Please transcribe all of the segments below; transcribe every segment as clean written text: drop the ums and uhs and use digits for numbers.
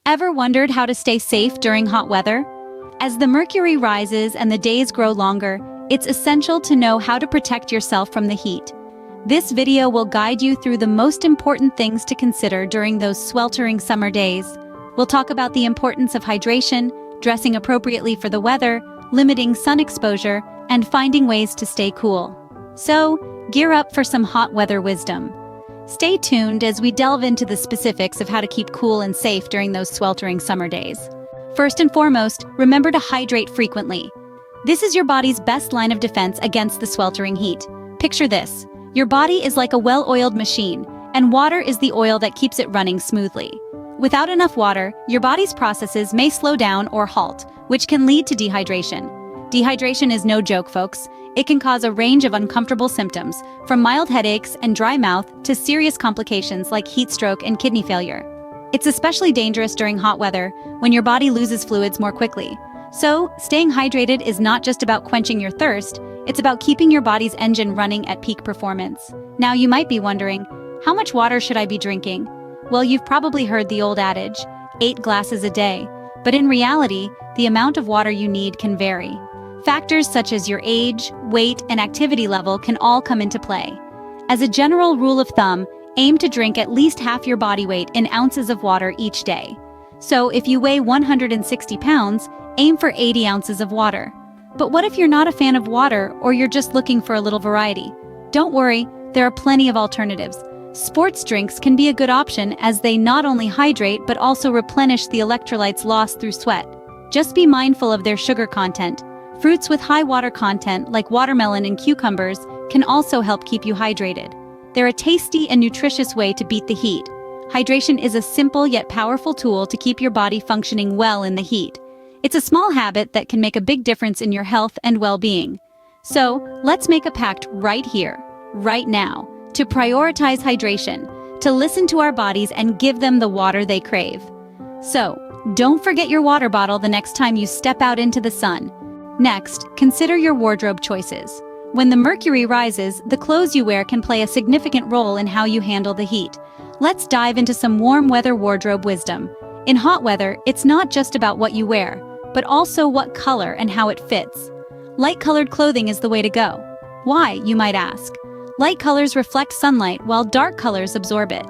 Ever wondered how to stay safe during hot weather? As the mercury rises and the days grow longer, it's essential to know how to protect yourself from the heat. This video will guide you through the most important things to consider during those sweltering summer days. We'll talk about the importance of hydration, dressing appropriately for the weather, limiting sun exposure, and finding ways to stay cool. So, gear up for some hot weather wisdom. Stay tuned as we delve into the specifics of how to keep cool and safe during those sweltering summer days. First and foremost, remember to hydrate frequently. This is your body's best line of defense against the sweltering heat. Picture this. Your body is like a well-oiled machine, and water is the oil that keeps it running smoothly. Without enough water, your body's processes may slow down or halt, which can lead to dehydration. Dehydration is no joke, folks. It can cause a range of uncomfortable symptoms, from mild headaches and dry mouth to serious complications like heat stroke and kidney failure. It's especially dangerous during hot weather, when your body loses fluids more quickly. So, staying hydrated is not just about quenching your thirst, it's about keeping your body's engine running at peak performance. Now you might be wondering, how much water should I be drinking? Well, you've probably heard the old adage, 8 glasses a day. But in reality, the amount of water you need can vary. Factors such as your age, weight, and activity level can all come into play. As a general rule of thumb, aim to drink at least half your body weight in ounces of water each day. So if you weigh 160 pounds, aim for 80 ounces of water. But what if you're not a fan of water or you're just looking for a little variety? Don't worry, there are plenty of alternatives. Sports drinks can be a good option as they not only hydrate but also replenish the electrolytes lost through sweat. Just be mindful of their sugar content. Fruits with high water content, like watermelon and cucumbers, can also help keep you hydrated. They're a tasty and nutritious way to beat the heat. Hydration is a simple yet powerful tool to keep your body functioning well in the heat. It's a small habit that can make a big difference in your health and well-being. So, let's make a pact right here, right now, to prioritize hydration, to listen to our bodies and give them the water they crave. So, don't forget your water bottle the next time you step out into the sun. Next, consider your wardrobe choices. When the mercury rises, the clothes you wear can play a significant role in how you handle the heat. Let's dive into some warm weather wardrobe wisdom. In hot weather, it's not just about what you wear, but also what color and how it fits. Light-colored clothing is the way to go. Why, you might ask? Light colors reflect sunlight while dark colors absorb it.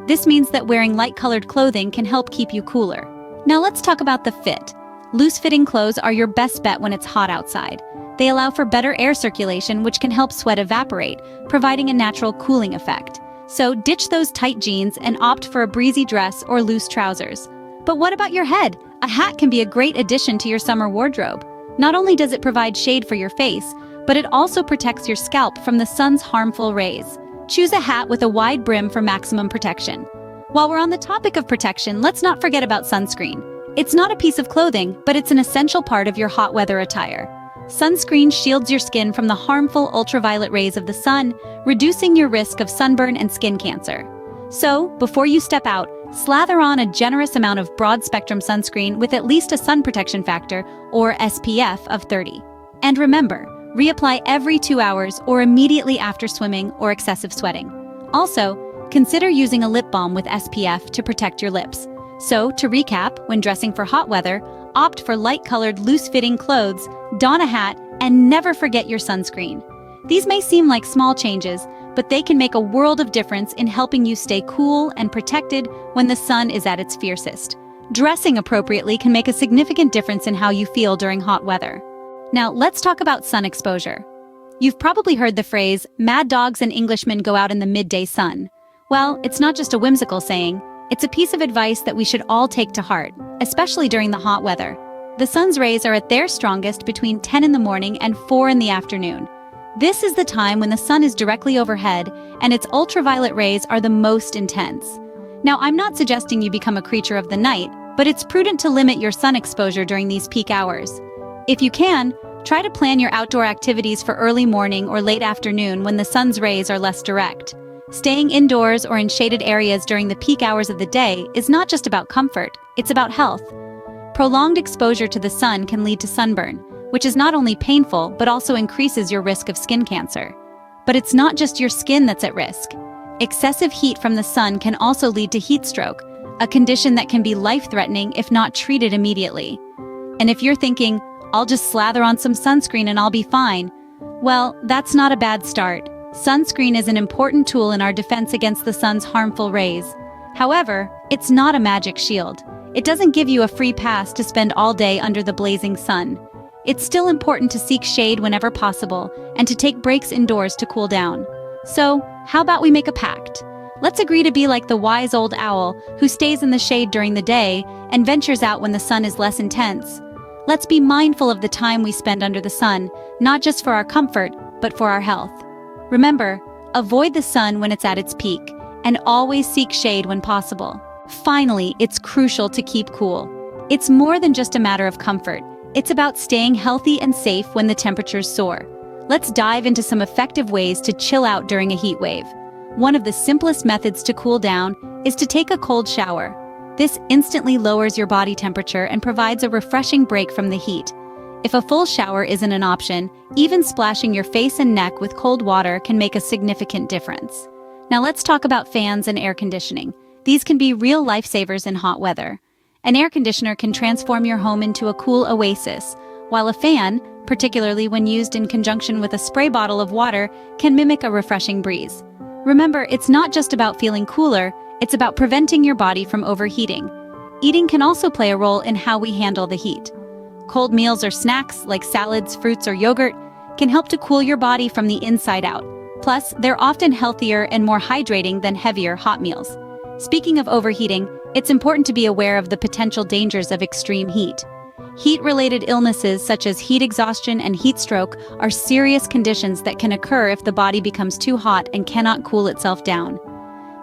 This means that wearing light-colored clothing can help keep you cooler. Now let's talk about the fit. Loose-fitting clothes are your best bet when it's hot outside. They allow for better air circulation, which can help sweat evaporate, providing a natural cooling effect. So ditch those tight jeans and opt for a breezy dress or loose trousers. But what about your head? A hat can be a great addition to your summer wardrobe. Not only does it provide shade for your face, but it also protects your scalp from the sun's harmful rays. Choose a hat with a wide brim for maximum protection. While we're on the topic of protection, let's not forget about sunscreen. It's not a piece of clothing, but it's an essential part of your hot weather attire. Sunscreen shields your skin from the harmful ultraviolet rays of the sun, reducing your risk of sunburn and skin cancer. So, before you step out, slather on a generous amount of broad-spectrum sunscreen with at least a sun protection factor, or SPF, of 30. And remember, reapply every 2 hours or immediately after swimming or excessive sweating. Also, consider using a lip balm with SPF to protect your lips. So, to recap, when dressing for hot weather, opt for light-colored, loose-fitting clothes, don a hat, and never forget your sunscreen. These may seem like small changes, but they can make a world of difference in helping you stay cool and protected when the sun is at its fiercest. Dressing appropriately can make a significant difference in how you feel during hot weather. Now, let's talk about sun exposure. You've probably heard the phrase, "Mad dogs and Englishmen go out in the midday sun." Well, it's not just a whimsical saying. It's a piece of advice that we should all take to heart, especially during the hot weather. The sun's rays are at their strongest between 10 in the morning and 4 in the afternoon. This is the time when the sun is directly overhead and its ultraviolet rays are the most intense. Now, I'm not suggesting you become a creature of the night, but it's prudent to limit your sun exposure during these peak hours. If you can, try to plan your outdoor activities for early morning or late afternoon when the sun's rays are less direct. Staying indoors or in shaded areas during the peak hours of the day is not just about comfort, it's about health. Prolonged exposure to the sun can lead to sunburn, which is not only painful but also increases your risk of skin cancer. But it's not just your skin that's at risk. Excessive heat from the sun can also lead to heat stroke, a condition that can be life-threatening if not treated immediately. And if you're thinking, I'll just slather on some sunscreen and I'll be fine, well, that's not a bad start. Sunscreen is an important tool in our defense against the sun's harmful rays. However, it's not a magic shield. It doesn't give you a free pass to spend all day under the blazing sun. It's still important to seek shade whenever possible and to take breaks indoors to cool down. So, how about we make a pact? Let's agree to be like the wise old owl who stays in the shade during the day and ventures out when the sun is less intense. Let's be mindful of the time we spend under the sun, not just for our comfort, but for our health. Remember, avoid the sun when it's at its peak, and always seek shade when possible. Finally, it's crucial to keep cool. It's more than just a matter of comfort. It's about staying healthy and safe when the temperatures soar. Let's dive into some effective ways to chill out during a heat wave. One of the simplest methods to cool down is to take a cold shower. This instantly lowers your body temperature and provides a refreshing break from the heat. If a full shower isn't an option, even splashing your face and neck with cold water can make a significant difference. Now let's talk about fans and air conditioning. These can be real lifesavers in hot weather. An air conditioner can transform your home into a cool oasis, while a fan, particularly when used in conjunction with a spray bottle of water, can mimic a refreshing breeze. Remember, it's not just about feeling cooler, it's about preventing your body from overheating. Eating can also play a role in how we handle the heat. Cold meals or snacks, like salads, fruits, or yogurt, can help to cool your body from the inside out. Plus, they're often healthier and more hydrating than heavier hot meals. Speaking of overheating, it's important to be aware of the potential dangers of extreme heat. Heat-related illnesses such as heat exhaustion and heat stroke are serious conditions that can occur if the body becomes too hot and cannot cool itself down.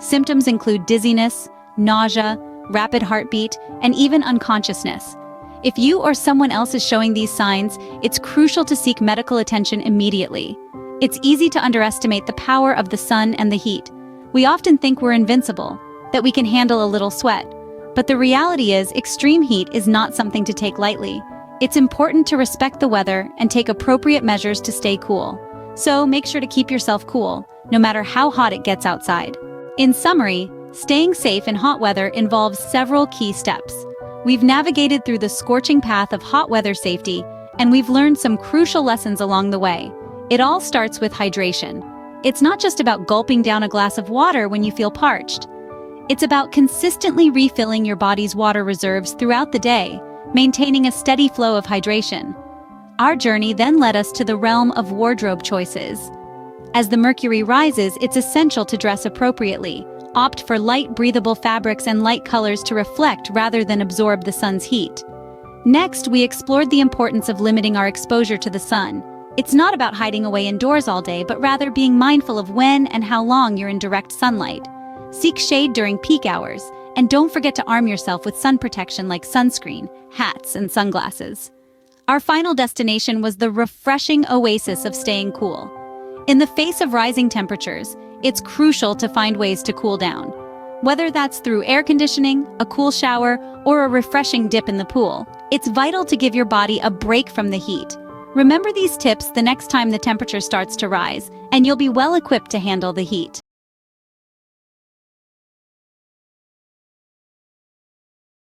Symptoms include dizziness, nausea, rapid heartbeat, and even unconsciousness. If you or someone else is showing these signs, it's crucial to seek medical attention immediately. It's easy to underestimate the power of the sun and the heat. We often think we're invincible, that we can handle a little sweat. But the reality is, extreme heat is not something to take lightly. It's important to respect the weather and take appropriate measures to stay cool. So make sure to keep yourself cool, no matter how hot it gets outside. In summary, staying safe in hot weather involves several key steps. We've navigated through the scorching path of hot weather safety, and we've learned some crucial lessons along the way. It all starts with hydration. It's not just about gulping down a glass of water when you feel parched. It's about consistently refilling your body's water reserves throughout the day, maintaining a steady flow of hydration. Our journey then led us to the realm of wardrobe choices. As the mercury rises, it's essential to dress appropriately. Opt for light, breathable fabrics and light colors to reflect rather than absorb the sun's heat. Next, we explored the importance of limiting our exposure to the sun. It's not about hiding away indoors all day, but rather being mindful of when and how long you're in direct sunlight. Seek shade during peak hours, and don't forget to arm yourself with sun protection like sunscreen, hats, and sunglasses. Our final destination was the refreshing oasis of staying cool. In the face of rising temperatures, it's crucial to find ways to cool down. Whether that's through air conditioning, a cool shower, or a refreshing dip in the pool, it's vital to give your body a break from the heat. Remember these tips the next time the temperature starts to rise, and you'll be well equipped to handle the heat.